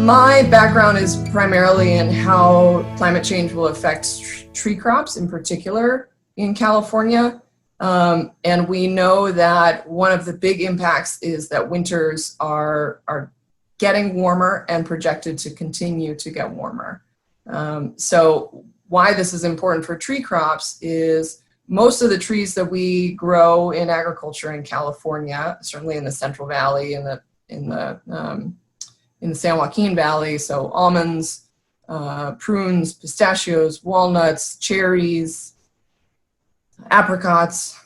My background is primarily in how climate change will affect tree crops in particular in California. And we know that one of the big impacts is that winters are getting warmer and projected to continue to get warmer. So why this is important for tree crops is most of the trees that we grow in agriculture in California, certainly in the Central Valley, in the San Joaquin Valley, so almonds, prunes, pistachios, walnuts, cherries, apricots.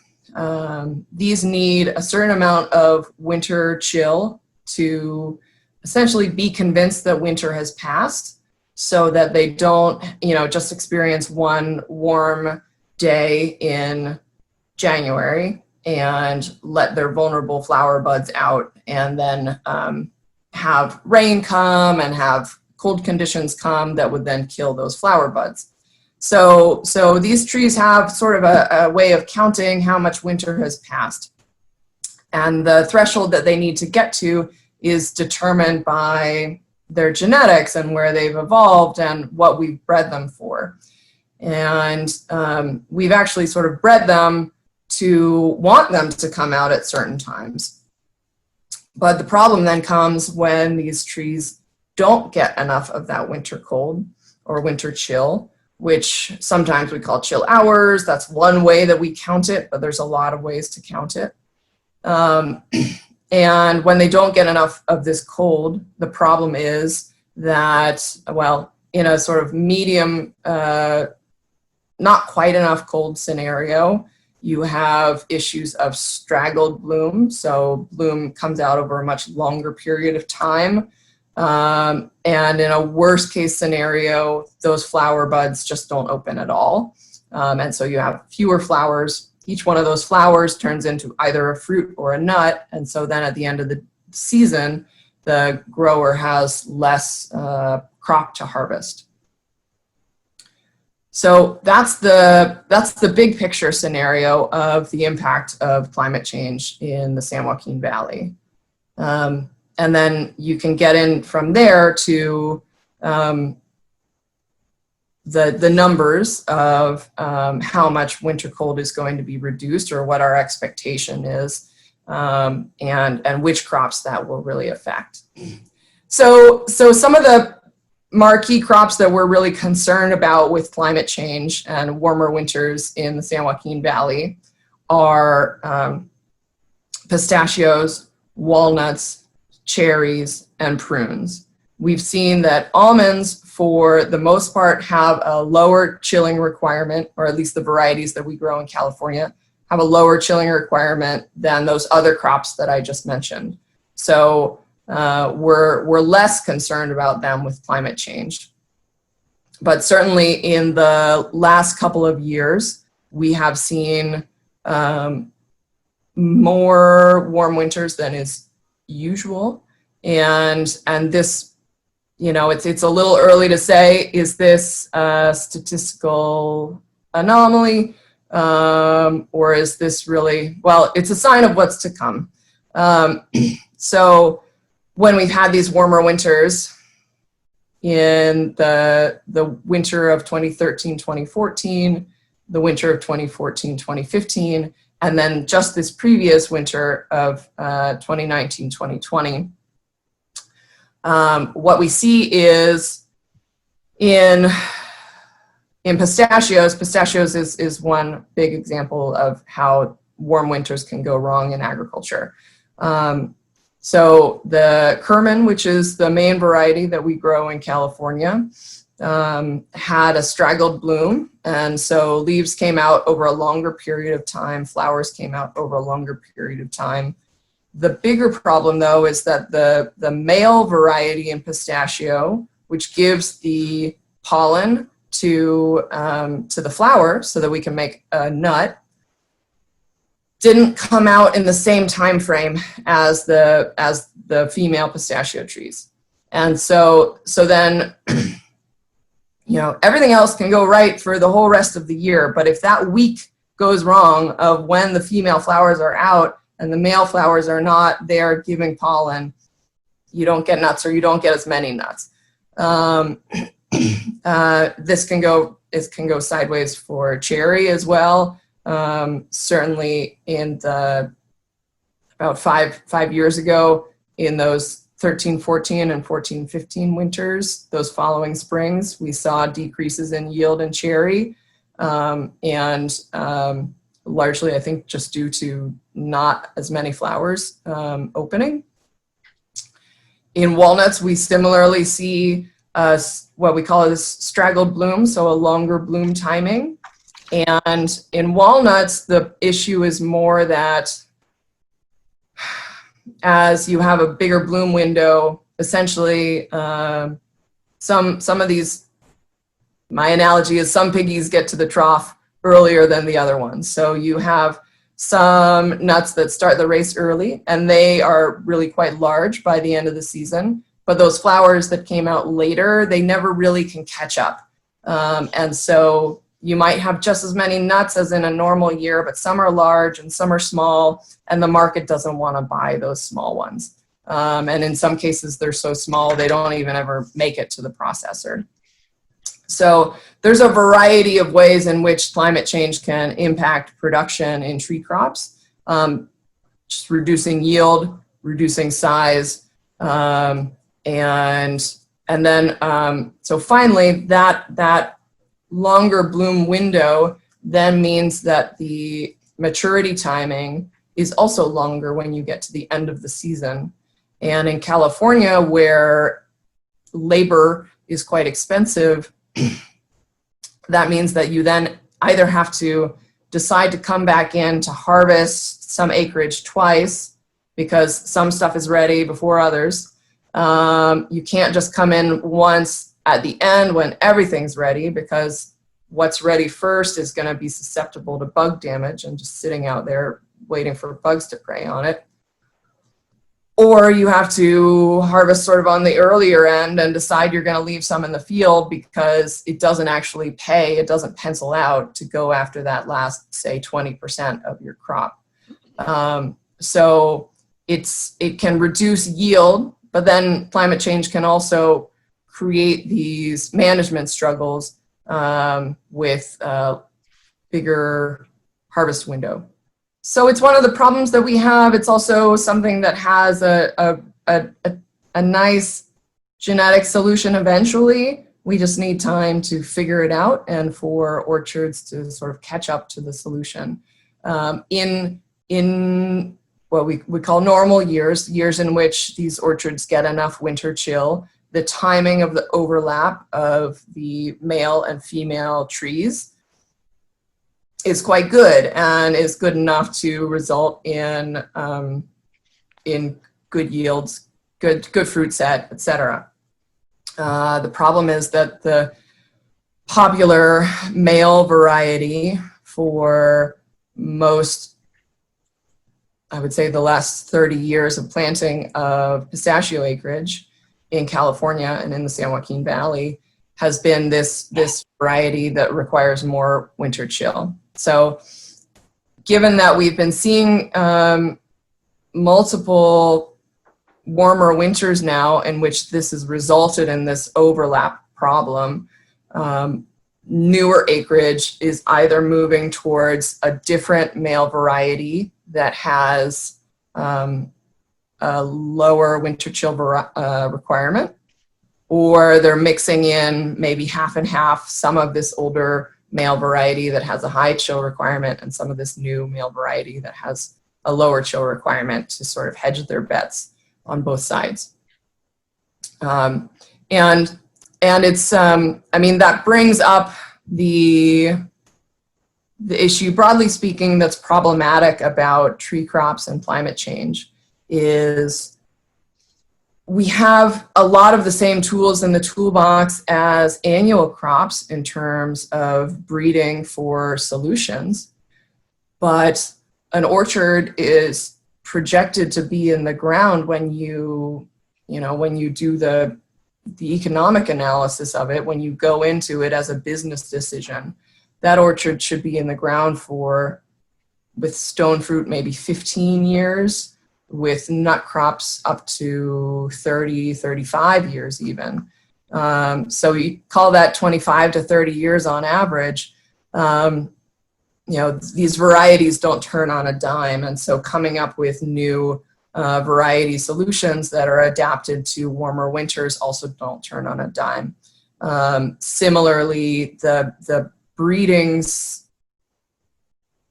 These need a certain amount of winter chill to essentially be convinced that winter has passed, so that they don't, just experience one warm day in January and let their vulnerable flower buds out, and then have rain come and have cold conditions come that would then kill those flower buds. So these trees have sort of a way of counting how much winter has passed. And the threshold that they need to get to is determined by their genetics and where they've evolved and what we've bred them for. And we've actually sort of bred them to want them to come out at certain times. But the problem then comes when these trees don't get enough of that winter cold or winter chill, which sometimes we call chill hours. That's one way that we count it, but there's a lot of ways to count it. And when they don't get enough of this cold, the problem is that, well, in a sort of medium, not quite enough cold scenario, you have issues of straggled bloom. So bloom comes out over a much longer period of time. And in a worst case scenario, those flower buds just don't open at all. And so you have fewer flowers. Each one of those flowers turns into either a fruit or a nut. And so then at the end of the season, the grower has less crop to harvest. So that's the big picture scenario of the impact of climate change in the San Joaquin Valley. And then you can get in from there to the numbers of how much winter cold is going to be reduced, or what our expectation is, and which crops that will really affect. So some of the marquee crops that we're really concerned about with climate change and warmer winters in the San Joaquin Valley are pistachios, walnuts, cherries, and prunes. We've seen that almonds, for the most part, have a lower chilling requirement, or at least the varieties that we grow in California have a lower chilling requirement than those other crops that I just mentioned. So we're less concerned about them with climate change. But certainly in the last couple of years, we have seen more warm winters than is usual. And this, it's a little early to say, is this a statistical anomaly? Or is this really, well, it's a sign of what's to come. So when we've had these warmer winters in the winter of 2013, 2014, the winter of 2014, 2015, and then just this previous winter of 2019, 2020, what we see is in pistachios is one big example of how warm winters can go wrong in agriculture. So the Kerman, which is the main variety that we grow in California, had a straggled bloom. And so leaves came out over a longer period of time, flowers came out over a longer period of time. The bigger problem, though, is that the male variety in pistachio, which gives the pollen to the flower so that we can make a nut, didn't come out in the same time frame as the female pistachio trees. And so then everything else can go right for the whole rest of the year, but if that week goes wrong of when the female flowers are out and the male flowers are not there giving pollen, you don't get nuts, or you don't get as many nuts. This can go sideways for cherry as well. Certainly in the about five years ago, in those 13-14 and 14-15 winters, those following springs, we saw decreases in yield in cherry, largely I think just due to not as many flowers opening. In walnuts, we similarly see what we call a straggled bloom, so a longer bloom timing. And in walnuts, the issue is more that as you have a bigger bloom window, essentially some of these, my analogy is some piggies get to the trough earlier than the other ones. So you have some nuts that start the race early, and they are really quite large by the end of the season. But those flowers that came out later, they never really can catch up. And so you might have just as many nuts as in a normal year, but some are large and some are small, and the market doesn't want to buy those small ones. And in some cases, they're so small, they don't even ever make it to the processor. So there's a variety of ways in which climate change can impact production in tree crops, just reducing yield, reducing size, and then so finally that longer bloom window then means that the maturity timing is also longer when you get to the end of the season. And in California, where labor is quite expensive, that means that you then either have to decide to come back in to harvest some acreage twice because some stuff is ready before others. You can't just come in once at the end when everything's ready, because what's ready first is going to be susceptible to bug damage and just sitting out there waiting for bugs to prey on it. Or you have to harvest sort of on the earlier end and decide you're going to leave some in the field because it doesn't actually pay, it doesn't pencil out to go after that last, say, 20% of your crop. So it can reduce yield, but then climate change can also create these management struggles with bigger harvest window. So it's one of the problems that we have. It's also something that has a nice genetic solution eventually. We just need time to figure it out and for orchards to sort of catch up to the solution. In what we call normal years, years in which these orchards get enough winter chill, the timing of the overlap of the male and female trees is quite good and is good enough to result in good yields, good fruit set, etc. The problem is that the popular male variety for most, I would say, the last 30 years of planting of pistachio acreage in California and in the San Joaquin Valley has been this variety that requires more winter chill. So given that we've been seeing multiple warmer winters now in which this has resulted in this overlap problem, newer acreage is either moving towards a different male variety that has a lower winter chill requirement, or they're mixing in maybe half and half, some of this older male variety that has a high chill requirement and some of this new male variety that has a lower chill requirement to sort of hedge their bets on both sides. And it's, I mean, that brings up the issue, broadly speaking, that's problematic about tree crops and climate change is we have a lot of the same tools in the toolbox as annual crops in terms of breeding for solutions, but an orchard is projected to be in the ground when you do the economic analysis of it, when you go into it as a business decision. That orchard should be in the ground for, with stone fruit, maybe 15 years, with nut crops up to 30, 35 years even. So we call that 25 to 30 years on average. You know, these varieties don't turn on a dime. And so coming up with new variety solutions that are adapted to warmer winters also don't turn on a dime. Similarly, the breedings,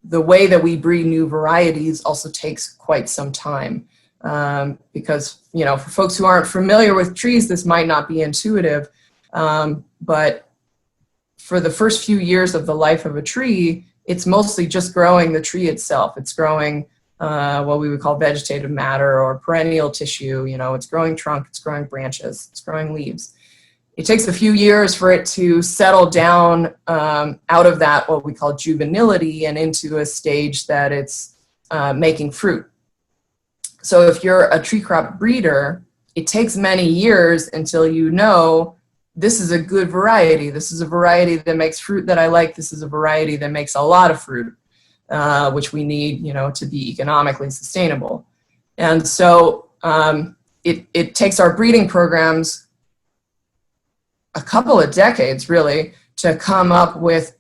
the way that we breed new varieties also takes quite some time. Because, you know, for folks who aren't familiar with trees, this might not be intuitive, but for the first few years of the life of a tree, it's mostly just growing the tree itself. It's growing what we would call vegetative matter or perennial tissue. You know, it's growing trunk, it's growing branches, it's growing leaves. It takes a few years for it to settle down out of that, what we call juvenility, and into a stage that it's making fruit. So if you're a tree crop breeder, it takes many years until you know this is a good variety. This is a variety that makes fruit that I like. This is a variety that makes a lot of fruit, which we need, you know, to be economically sustainable. And so it takes our breeding programs a couple of decades, really, to come up with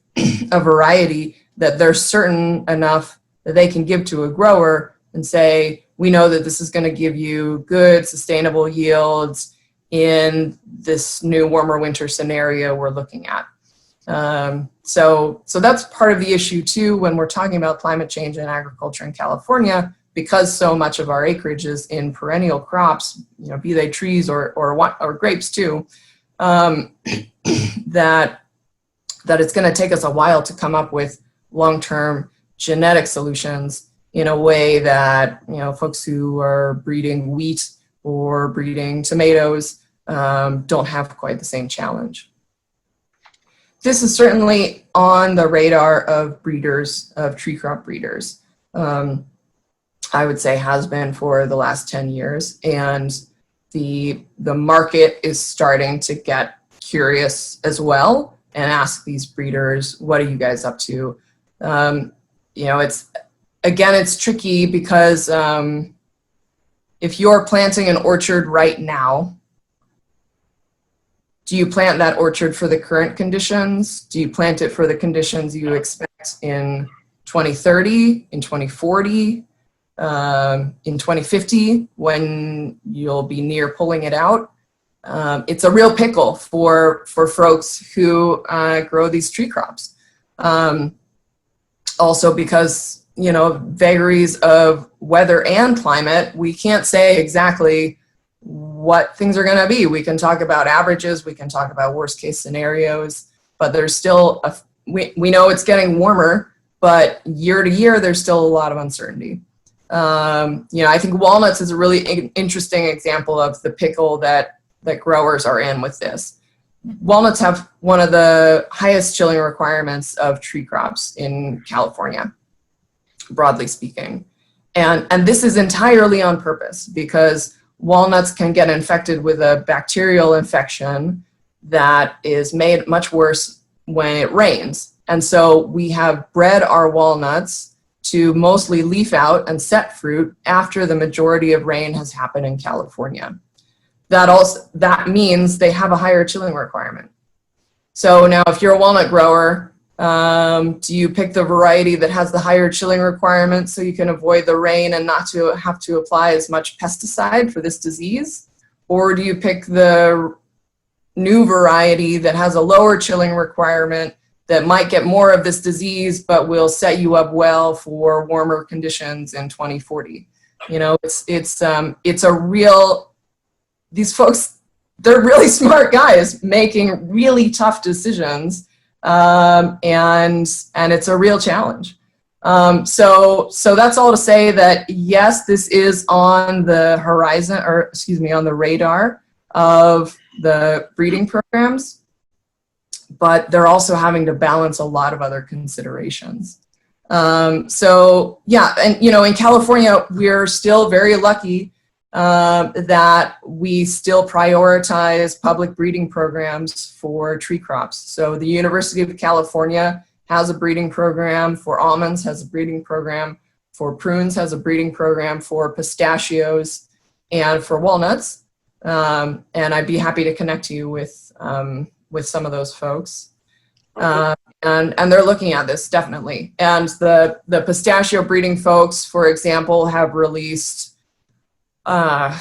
a variety that they're certain enough that they can give to a grower and say, we know that this is going to give you good, sustainable yields in this new warmer winter scenario we're looking at. So that's part of the issue too when we're talking about climate change and agriculture in California, because so much of our acreage is in perennial crops, you know, be they trees or grapes too, that it's going to take us a while to come up with long-term genetic solutions in a way that, you know, folks who are breeding wheat or breeding tomatoes don't have quite the same challenge. This is certainly on the radar of breeders, of tree crop breeders. I would say has been for the last 10 years. And the market is starting to get curious as well and ask these breeders, what are you guys up to? You know, it's tricky because if you're planting an orchard right now, do you plant that orchard for the current conditions? Do you plant it for the conditions you expect in 2030, in 2040, in 2050, when you'll be near pulling it out? It's a real pickle for folks who grow these tree crops. Also because, you know, vagaries of weather and climate, we can't say exactly what things are going to be. We can talk about averages, we can talk about worst case scenarios, but there's still, we know it's getting warmer, but year to year, there's still a lot of uncertainty. You know, I think walnuts is a really interesting example of the pickle that growers are in with this. Walnuts have one of the highest chilling requirements of tree crops in California, broadly speaking. And this is entirely on purpose because walnuts can get infected with a bacterial infection that is made much worse when it rains. And so we have bred our walnuts to mostly leaf out and set fruit after the majority of rain has happened in California. That means they have a higher chilling requirement. So now if you're a walnut grower, do you pick the variety that has the higher chilling requirement so you can avoid the rain and not to have to apply as much pesticide for this disease? Or do you pick the new variety that has a lower chilling requirement that might get more of this disease but will set you up well for warmer conditions in 2040? You know, it's a real, these folks, they're really smart guys making really tough decisions. And it's a real challenge. So that's all to say that yes, this is on the horizon, or excuse me, on the radar of the breeding programs, but they're also having to balance a lot of other considerations. So yeah, and you know, in California, we're still very lucky that we still prioritize public breeding programs for tree crops. So the University of California has a breeding program for almonds, has a breeding program for prunes, has a breeding program for pistachios and for walnuts. and I'd be happy to connect you with some of those folks. Okay. And they're looking at this definitely. And the pistachio breeding folks, for example, have released 3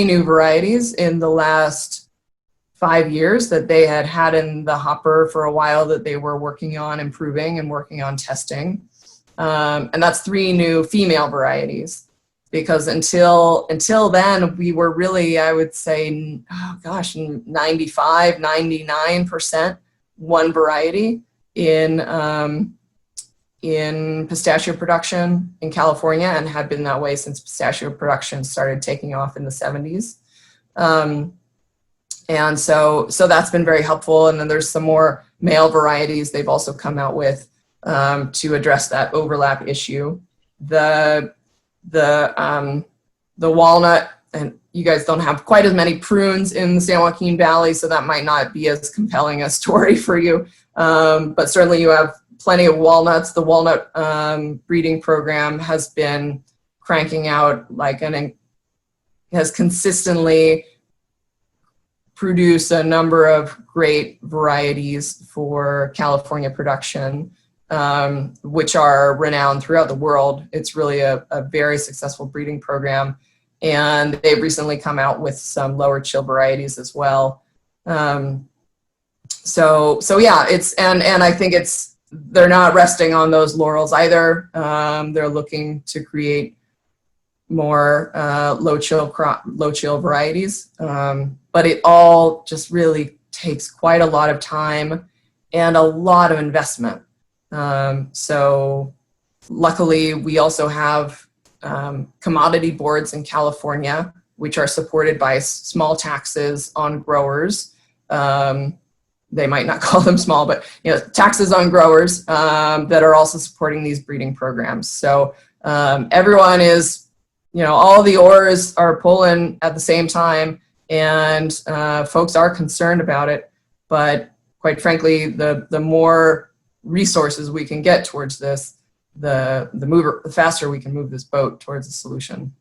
new varieties in the last 5 years that they had in the hopper for a while, that they were working on improving and working on testing. And that's 3 new female varieties, because until then we were really, I would say, oh gosh, 95, 99% one variety in pistachio production in California, and had been that way since pistachio production started taking off in the 70s. And so that's been very helpful. And then there's some more male varieties they've also come out with to address that overlap issue. The walnut, and you guys don't have quite as many prunes in the San Joaquin Valley, so that might not be as compelling a story for you. But certainly you have plenty of walnuts. The walnut breeding program has been cranking out has consistently produced a number of great varieties for California production, which are renowned throughout the world. It's really a very successful breeding program. And they've recently come out with some lower chill varieties as well. So yeah, and I think they're not resting on those laurels either. They're looking to create more low chill varieties. But it all just really takes quite a lot of time and a lot of investment. So luckily we also have commodity boards in California, which are supported by small taxes on growers. They might not call them small, but taxes on growers that are also supporting these breeding programs. So everyone is, all the oars are pulling at the same time, and folks are concerned about it. But quite frankly, the more resources we can get towards this, the faster we can move this boat towards a solution.